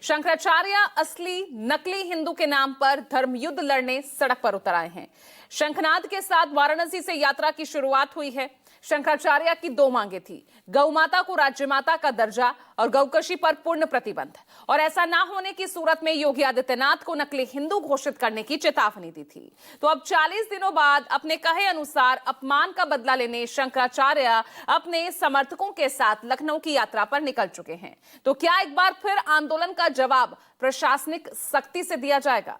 शंकराचार्य असली नकली हिंदू के नाम पर धर्म युद्ध लड़ने सड़क पर उतर आए हैं। शंखनाद के साथ वाराणसी से यात्रा की शुरुआत हुई है। शंकराचार्य की दो मांगे थी, गौ माता को राज्य माता का दर्जा और गौकशी पर पूर्ण प्रतिबंध, और ऐसा ना होने की सूरत में योगी आदित्यनाथ को नकली हिंदू घोषित करने की चेतावनी दी थी। तो अब 40 दिनों बाद अपने कहे अनुसार अपमान का बदला लेने शंकराचार्य अपने समर्थकों के साथ लखनऊ की यात्रा पर निकल चुके हैं। तो क्या एक बार फिर आंदोलन का जवाब प्रशासनिक सख्ती से दिया जाएगा?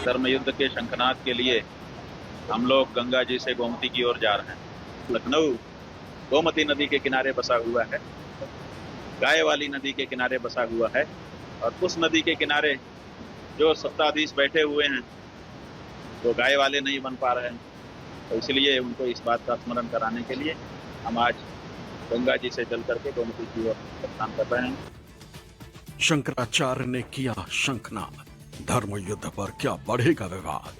धर्म युद्ध के शंखनाद के लिए हम लोग गंगा जी से गोमती की ओर जा रहे हैं। लखनऊ गोमती नदी के किनारे बसा हुआ है, गाय वाली नदी के किनारे बसा हुआ है, और उस नदी के किनारे जो सत्ताधीश बैठे हुए हैं वो गाय वाले नहीं बन पा रहे हैं। तो इसलिए उनको इस बात का स्मरण कराने के लिए हम आज गंगा जी से चल करके गोमती की ओर प्रस्थान कर रहे हैं। शंकराचार्य ने किया शंखनाद, धर्म युद्ध पर क्या बढ़ेगा विवाद।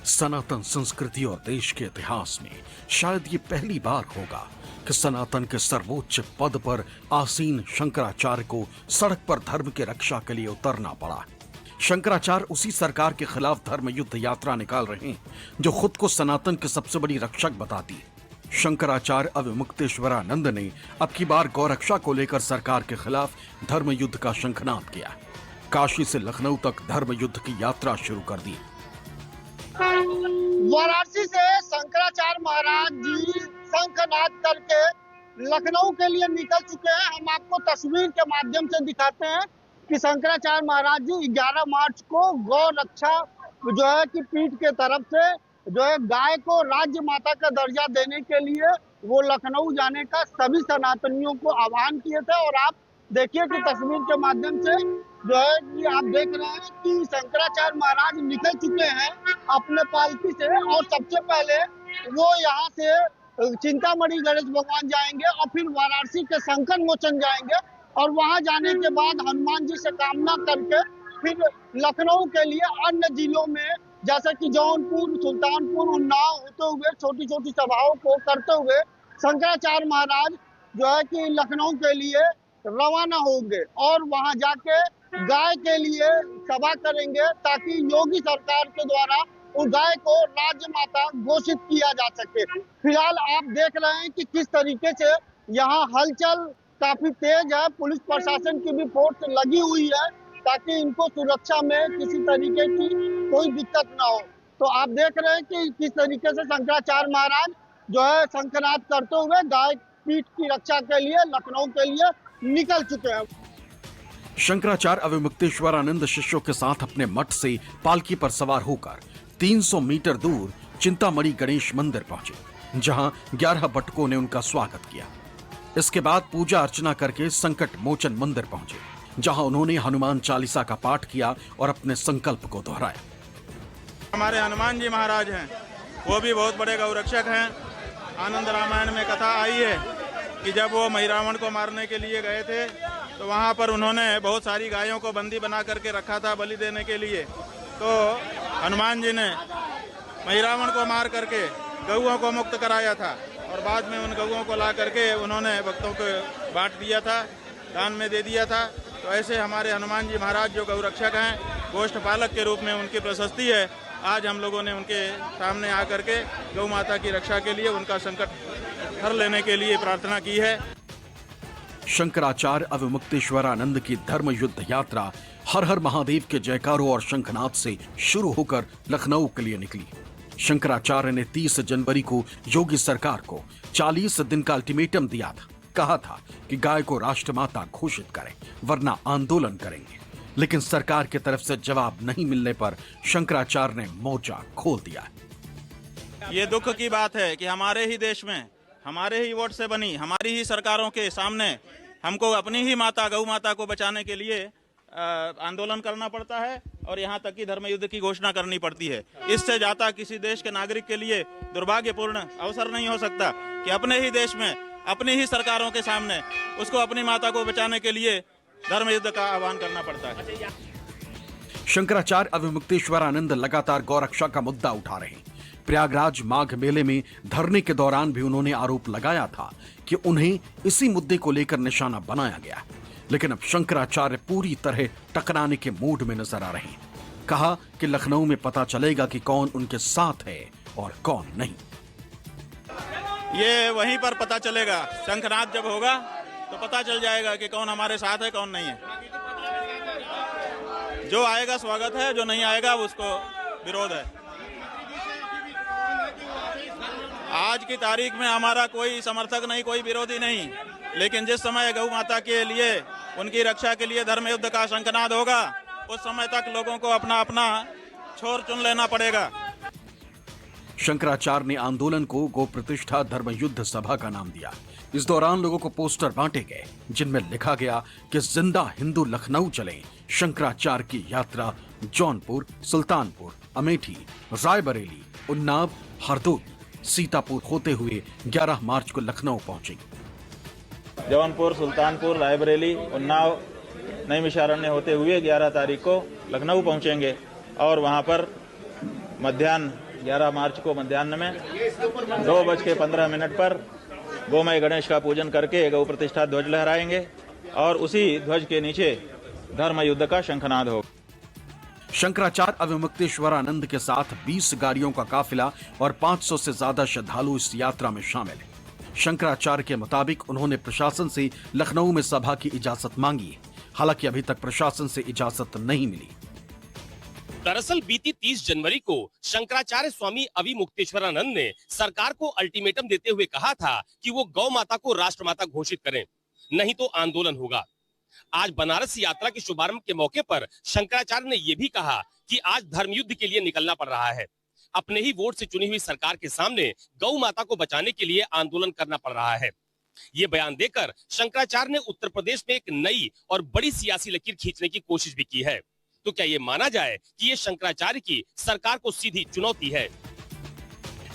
सनातन संस्कृति और देश के इतिहास में शायद ये पहली बार होगा कि सनातन के सर्वोच्च पद पर आसीन शंकराचार्य को सड़क पर धर्म की रक्षा के लिए उतरना पड़ा। शंकराचार्य उसी सरकार के खिलाफ धर्म युद्ध यात्रा निकाल रहे हैं जो खुद को सनातन के सबसे बड़ी रक्षक बताती है। शंकराचार्य अविमुक्तेश्वरानंद ने अब की बार गौरक्षा को लेकर सरकार के खिलाफ धर्म युद्ध का शंखनाद किया। काशी से लखनऊ तक धर्म युद्ध की यात्रा शुरू कर दी। वाराणसी से शंकराचार्य महाराज जी शंखनाद करके लखनऊ के लिए निकल चुके हैं। हम आपको तस्वीर के माध्यम से दिखाते हैं कि शंकराचार्य महाराज जी 11 मार्च को गौ रक्षा जो है कि पीठ के तरफ से जो है गाय को राज्य माता का दर्जा देने के लिए वो लखनऊ जाने का सभी सनातनियों को आह्वान किए थे। और आप देखिए कि तस्वीर के माध्यम से जो है कि आप देख रहे हैं कि शंकराचार्य महाराज निकल चुके हैं अपने पालकी से, और सबसे पहले वो यहाँ से चिंतामणि गणेश भगवान जाएंगे और फिर वाराणसी के संकट मोचन जाएंगे, और वहां जाने के बाद हनुमान जी से कामना करके फिर लखनऊ के लिए अन्य जिलों में जैसे कि जौनपुर, सुल्तानपुर, उन्नाव होते हुए छोटी छोटी सभाओं को करते हुए शंकराचार्य महाराज जो है कि लखनऊ के लिए रवाना होंगे और वहां जाके गाय के लिए सभा करेंगे ताकि योगी सरकार के द्वारा उस गाय को राज्य माता घोषित किया जा सके। फिलहाल आप देख रहे हैं कि किस तरीके से यहाँ हलचल काफी तेज है। पुलिस प्रशासन की भी फोर्स लगी हुई है ताकि इनको सुरक्षा में किसी तरीके की कोई दिक्कत ना हो। तो आप देख रहे हैं कि किस तरीके से शंकराचार्य महाराज जो है शंखनाद करते हुए गाय पीठ की रक्षा के लिए लखनऊ के लिए निकल चुके हैं। शंकराचार्य अविमुक्तेश्वरानंद शिष्यों के साथ अपने मठ से पालकी पर सवार होकर 300 मीटर दूर चिंतामणि गणेश मंदिर पहुंचे, जहां 11 बटुकों ने उनका स्वागत किया। इसके बाद पूजा अर्चना करके संकट मोचन मंदिर पहुंचे, जहां उन्होंने हनुमान चालीसा का पाठ किया और अपने संकल्प को दोहराया। हमारे हनुमान जी महाराज हैं, वो भी बहुत बड़े गौरक्षक हैं। आनंद रामायण में कथा आई है कि जब वो महिरावण को मारने के लिए गए थे तो वहाँ पर उन्होंने बहुत सारी गायों को बंदी बना करके रखा था बलि देने के लिए। तो हनुमान जी ने महिरावण को मार करके गौओं को मुक्त कराया था, और बाद में उन गौओं को ला करके उन्होंने भक्तों को बांट दिया था, दान में दे दिया था। तो ऐसे हमारे हनुमान जी महाराज जो गौरक्षक हैं, गोष्ठ पालक के रूप में उनकी प्रशस्ति है। आज हम लोगों ने उनके सामने आकर के गौ माता की रक्षा के लिए, उनका संकट हर लेने के लिए प्रार्थना की है। शंकराचार्य अविमुक्तेश्वरानंद की धर्म युद्ध यात्रा हर हर महादेव के जयकारों और शंखनाद से शुरू होकर लखनऊ के लिए निकली। शंकराचार्य ने 30 जनवरी को योगी सरकार को 40 दिन का अल्टीमेटम दिया था। कहा था कि गाय को राष्ट्रमाता घोषित करें वरना आंदोलन करेंगे, लेकिन सरकार की तरफ से जवाब नहीं मिलने पर शंकराचार्य ने मोर्चा खोल दिया। ये दुख की बात है कि हमारे ही देश में, हमारे ही वोट से बनी हमारी ही सरकारों के सामने हमको अपनी ही माता गौ माता को बचाने के लिए आंदोलन करना पड़ता है, और यहाँ तक कि धर्म युद्ध की घोषणा करनी पड़ती है। इससे ज्यादा किसी देश के नागरिक के लिए दुर्भाग्यपूर्ण अवसर नहीं हो सकता कि अपने ही देश में अपनी ही सरकारों के सामने उसको अपनी माता को बचाने के लिए धर्म युद्ध का आह्वान करना पड़ता है। शंकराचार्य अविमुक्तेश्वरानंद लगातार गौरक्षा का मुद्दा उठा रहे हैं। प्रयागराज माघ मेले में धरने के दौरान भी उन्होंने आरोप लगाया था कि उन्हें इसी मुद्दे को लेकर निशाना बनाया गया। लेकिन अब शंकराचार्य पूरी तरह टकराने के मूड में नजर आ रहे हैं। कहा कि लखनऊ में पता चलेगा कि कौन उनके साथ है और कौन नहीं। ये वहीं पर पता चलेगा, शंखनाद जब होगा तो पता चल जाएगा कि कौन हमारे साथ है कौन नहीं है। जो आएगा स्वागत है, जो नहीं आएगा उसको विरोध है। आज की तारीख में हमारा कोई समर्थक नहीं, कोई विरोधी नहीं, लेकिन जिस समय गौ माता के लिए, उनकी रक्षा के लिए धर्म युद्ध का शंखनाद होगा, उस समय तक लोगों को अपना अपना छोर चुन लेना पड़ेगा। शंकराचार्य ने आंदोलन को गौ प्रतिष्ठा धर्म युद्ध सभा का नाम दिया। इस दौरान लोगों को पोस्टर बांटे गए जिनमें लिखा गया कि जिंदा हिंदू लखनऊ चलें। शंकराचार्य की यात्रा जौनपुर, सुल्तानपुर, अमेठी, रायबरेली, उन्नाव, हरदोई, सीतापुर होते हुए 11 मार्च को लखनऊ पहुंचेगी। जौनपुर, सुल्तानपुर, रायबरेली, उन्नाव, नईमिषारण्य होते हुए 11 तारीख को लखनऊ पहुंचेंगे और वहां पर मध्याह्न 11 मार्च को मध्याह्न में 2:15 पर गोमय गणेश का पूजन करके गौ प्रतिष्ठा ध्वज लहराएंगे और उसी ध्वज के नीचे धर्म युद्ध का शंखनाद होगा। शंकराचार्य अविमुक्तेश्वरानंद के साथ 20 गाड़ियों का काफिला और 500 से ज्यादा श्रद्धालु इस यात्रा में शामिल हैं। शंकराचार्य के मुताबिक उन्होंने प्रशासन से लखनऊ में सभा की इजाजत मांगी है। हालांकि अभी तक प्रशासन से इजाजत नहीं मिली। दरअसल बीती 30 जनवरी को शंकराचार्य स्वामी अविमुक्तेश्वरानंद ने सरकार को अल्टीमेटम देते हुए कहा था कि वो गौ माता को राष्ट्रमाता घोषित करें, नहीं तो आंदोलन होगा। आज बनारस यात्रा के शुभारंभ के मौके पर शंकराचार्य ने यह भी कहा कि आज धर्मयुद्ध के लिए निकलना पड़ रहा है। अपने ही वोट से चुनी हुई सरकार के सामने गौ माता को बचाने के लिए आंदोलन करना पड़ रहा है। ये बयान देकर शंकराचार्य ने उत्तर प्रदेश में एक नई और बड़ी सियासी लकीर खींचने की कोशिश भी की है। तो क्या ये माना जाए कि ये शंकराचार्य की सरकार को सीधी चुनौती है?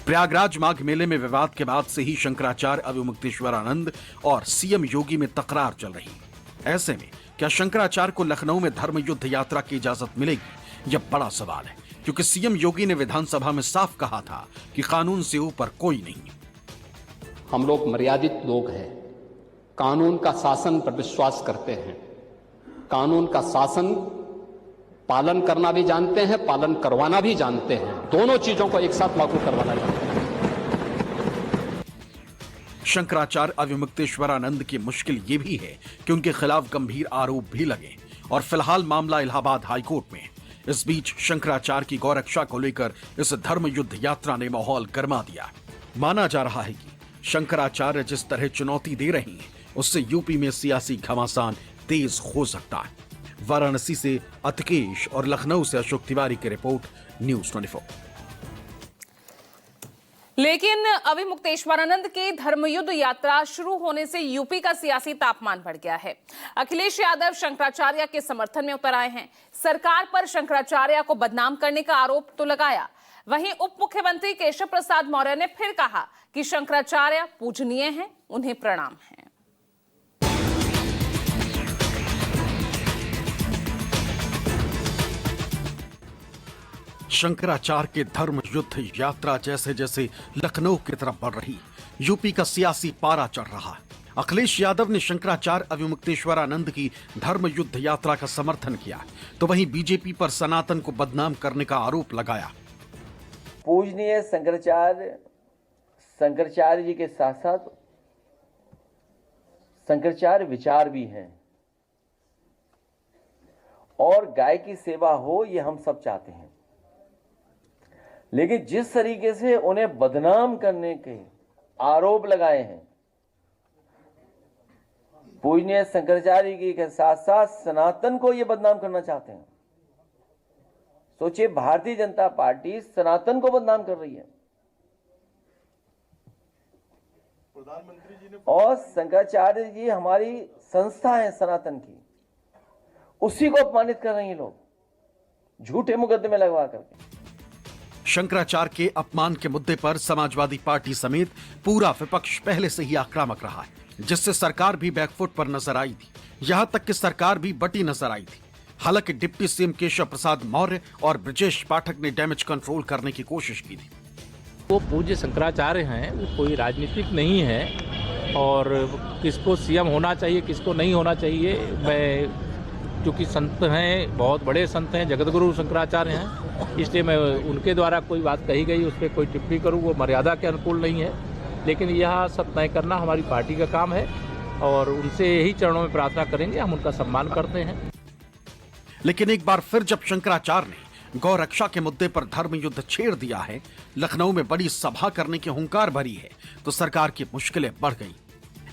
प्रयागराज माघ मेले में विवाद के बाद से ही शंकराचार्य अविमुक्तेश्वरानंद और सीएम योगी में तकरार चल रही। ऐसे में क्या शंकराचार्य को लखनऊ में धर्म युद्ध यात्रा की इजाजत मिलेगी? यह बड़ा सवाल है, क्योंकि सीएम योगी ने विधानसभा में साफ कहा था कि कानून से ऊपर कोई नहीं। हम लोग मर्यादित लोग हैं, कानून का शासन पर विश्वास करते हैं, कानून का शासन पालन करना भी जानते हैं, पालन करवाना भी जानते हैं, दोनों चीजों को एक साथ लागू करवाना जानते हैं। शंकराचार्य अविमुक्तेश्वरानंद की मुश्किल ये भी है कि उनके खिलाफ गंभीर आरोप भी लगे और फिलहाल मामला इलाहाबाद हाईकोर्ट में। इस बीच शंकराचार्य की गौरक्षा को लेकर इस धर्म युद्ध यात्रा ने माहौल गर्मा दिया। माना जा रहा है कि शंकराचार्य जिस तरह चुनौती दे रही हैं, उससे यूपी में सियासी घमासान तेज हो सकता है। वाराणसी से अतकेश और लखनऊ से अशोक तिवारी की रिपोर्ट, न्यूज़ 24। लेकिन अविमुक्तेश्वरानंद की धर्मयुद्ध यात्रा शुरू होने से यूपी का सियासी तापमान बढ़ गया है। अखिलेश यादव शंकराचार्य के समर्थन में उतर आए हैं। सरकार पर शंकराचार्य को बदनाम करने का आरोप तो लगाया। वहीं उप मुख्यमंत्री केशव प्रसाद मौर्य ने फिर कहा कि शंकराचार्य पूजनीय हैं, उन्हें प्रणाम है। शंकराचार्य के धर्म युद्ध यात्रा जैसे जैसे लखनऊ की तरफ बढ़ रही, यूपी का सियासी पारा चढ़ रहा है। अखिलेश यादव ने शंकराचार्य अविमुक्तेश्वरानंद की धर्म युद्ध यात्रा का समर्थन किया, तो वहीं बीजेपी पर सनातन को बदनाम करने का आरोप लगाया। पूजनीय शंकराचार्य जी के साथ साथ शंकराचार्य विचार भी हैं और गाय की सेवा हो, ये हम सब चाहते हैं। लेकिन जिस तरीके से उन्हें बदनाम करने के आरोप लगाए हैं, पूजनीय शंकराचार्य जी के साथ साथ सनातन को ये बदनाम करना चाहते हैं। सोचिए, भारतीय जनता पार्टी सनातन को बदनाम कर रही है और शंकराचार्य जी हमारी संस्था है सनातन की, उसी को अपमानित कर रहे हैं लोग झूठे मुकदमे लगवा करके। शंकराचार्य के अपमान के मुद्दे पर समाजवादी पार्टी समेत पूरा विपक्ष पहले से ही आक्रामक रहा है, जिससे सरकार भी बैकफुट पर नजर आई थी। यहां तक कि सरकार भी बटी नजर आई थी। हालांकि डिप्टी सीएम केशव प्रसाद मौर्य और ब्रजेश पाठक ने डैमेज कंट्रोल करने की कोशिश की थी। वो पूज्य शंकराचार्य हैं, वो कोई राजनीतिक नहीं है और किसको सीएम होना चाहिए किसको नहीं होना चाहिए, मैं क्योंकि संत हैं, बहुत बड़े संत हैं, जगतगुरु शंकराचार्य हैं, इसलिए मैं उनके द्वारा कोई बात कही गई उस पर कोई टिप्पणी करूं वो मर्यादा के अनुकूल नहीं है। लेकिन यह सब तय करना हमारी पार्टी का काम है और उनसे यही चरणों में प्रार्थना करेंगे, हम उनका सम्मान करते हैं। लेकिन एक बार फिर जब शंकराचार्य ने गौ रक्षा के मुद्दे पर धर्म युद्ध छेड़ दिया है, लखनऊ में बड़ी सभा करने की हुंकार भरी है, तो सरकार की मुश्किलें बढ़ गई।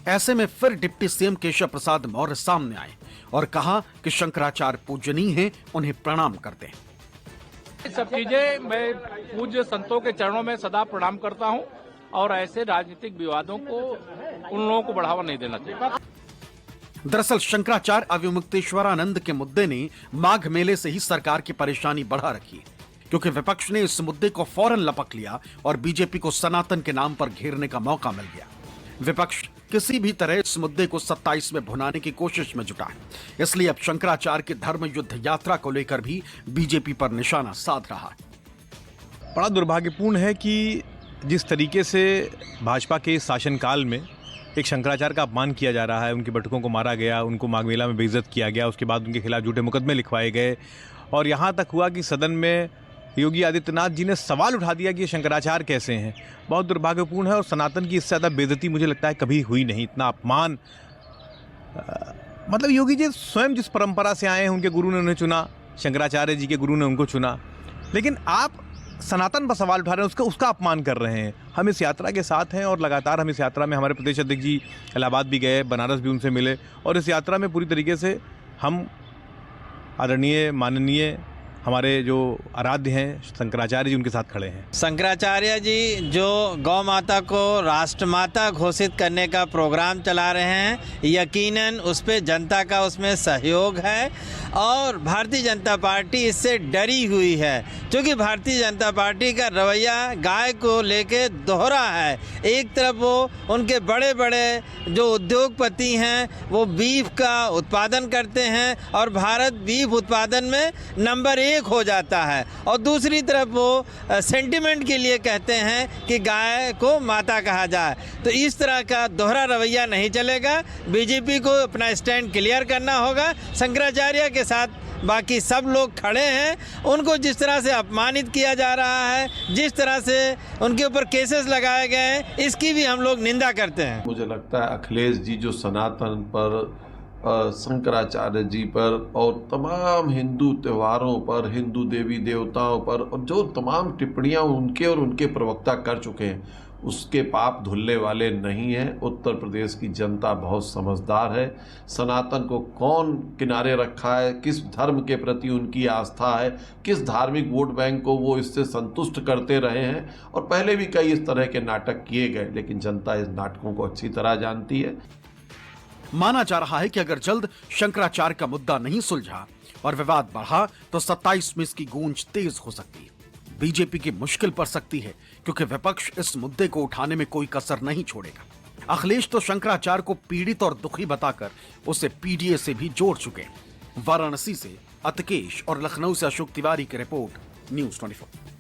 ऐसे में फिर डिप्टी सीएम केशव प्रसाद मौर्य सामने आए और कहा कि शंकराचार्य पूजनीय हैं, उन्हें प्रणाम करते हैं। सब चीजें मैं पूज्य संतों के चरणों में सदा प्रणाम करता हूं और ऐसे राजनीतिक विवादों को उन लोगों को बढ़ावा नहीं देना चाहिए। दरअसल शंकराचार्य अविमुक्तेश्वरानंद के मुद्दे ने माघ मेले से ही सरकार की परेशानी बढ़ा रखी है, क्योंकि विपक्ष ने इस मुद्दे को फौरन लपक लिया और बीजेपी को सनातन के नाम पर घेरने का मौका मिल गया। विपक्ष किसी भी तरह इस मुद्दे को 27 में भुनाने की कोशिश में जुटा है, इसलिए अब शंकराचार्य की धर्म युद्ध यात्रा को लेकर भी बीजेपी पर निशाना साध रहा है। बड़ा दुर्भाग्यपूर्ण है कि जिस तरीके से भाजपा के शासनकाल में एक शंकराचार्य का अपमान किया जा रहा है, उनके बटुकों को मारा गया, उनको माघ मेला में बेइज्जत किया गया, उसके बाद उनके खिलाफ झूठे मुकदमे लिखवाए गए और यहाँ तक हुआ कि सदन में योगी आदित्यनाथ जी ने सवाल उठा दिया कि ये शंकराचार्य कैसे हैं। बहुत दुर्भाग्यपूर्ण है और सनातन की इससे ज़्यादा बेइज्जती मुझे लगता है कभी हुई नहीं। इतना अपमान, मतलब योगी जी स्वयं जिस परंपरा से आए हैं, उनके गुरु ने उन्हें चुना, शंकराचार्य जी के गुरु ने उनको चुना, लेकिन आप सनातन पर सवाल उठा रहे हैं, उसका अपमान कर रहे हैं। हम इस यात्रा के साथ हैं और लगातार हम इस यात्रा में, हमारे प्रदेश अध्यक्ष जी इलाहाबाद भी गए, बनारस भी उनसे मिले और इस यात्रा में पूरी तरीके से हम आदरणीय माननीय हमारे जो आराध्य हैं शंकराचार्य जी, उनके साथ खड़े हैं। शंकराचार्य जी जो गौ माता को राष्ट्रमाता घोषित करने का प्रोग्राम चला रहे हैं, यकीनन उस पर जनता का उसमें सहयोग है और भारतीय जनता पार्टी इससे डरी हुई है, क्योंकि भारतीय जनता पार्टी का रवैया गाय को लेके दोहरा है। एक तरफ वो उनके बड़े बड़े जो उद्योगपति हैं वो बीफ का उत्पादन करते हैं और भारत बीफ उत्पादन में नंबर 1 हो जाता है, और दूसरी तरफ वो सेंटिमेंट के लिए कहते हैं कि गाय को माता कहा जाए। तो इस तरह का दोहरा रवैया नहीं चलेगा। बीजेपी को अपना स्टैंड क्लियर करना होगा। शंकराचार्य के साथ बाकी सब लोग खड़े हैं। उनको जिस तरह से अपमानित किया जा रहा है, जिस तरह से उनके ऊपर केसेस लगाए गए हैं, इसकी भी हम लोग निंदा करते हैं। मुझे लगता है अखिलेश जी जो सनातन पर, शंकराचार्य जी पर और तमाम हिंदू त्योहारों पर, हिंदू देवी देवताओं पर और जो तमाम टिप्पणियां उनके और उनके प्रवक्ता कर चुके हैं, उसके पाप धुलने वाले नहीं हैं। उत्तर प्रदेश की जनता बहुत समझदार है। सनातन को कौन किनारे रखा है, किस धर्म के प्रति उनकी आस्था है, किस धार्मिक वोट बैंक को वो इससे संतुष्ट करते रहे हैं, और पहले भी कई इस तरह के नाटक किए गए, लेकिन जनता इस नाटकों को अच्छी तरह जानती है। माना जा रहा है कि अगर जल्द शंकराचार्य का मुद्दा नहीं सुलझा और विवाद बढ़ा तो 27 में इसकी गूंज तेज हो सकती है। बीजेपी की मुश्किल पड़ सकती है, क्योंकि विपक्ष इस मुद्दे को उठाने में कोई कसर नहीं छोड़ेगा। अखिलेश तो शंकराचार्य को पीड़ित और दुखी बताकर उसे पीडीए से भी जोड़ चुके हैं। वाराणसी से अतकेश और लखनऊ से अशोक तिवारी की रिपोर्ट, न्यूज़ 24।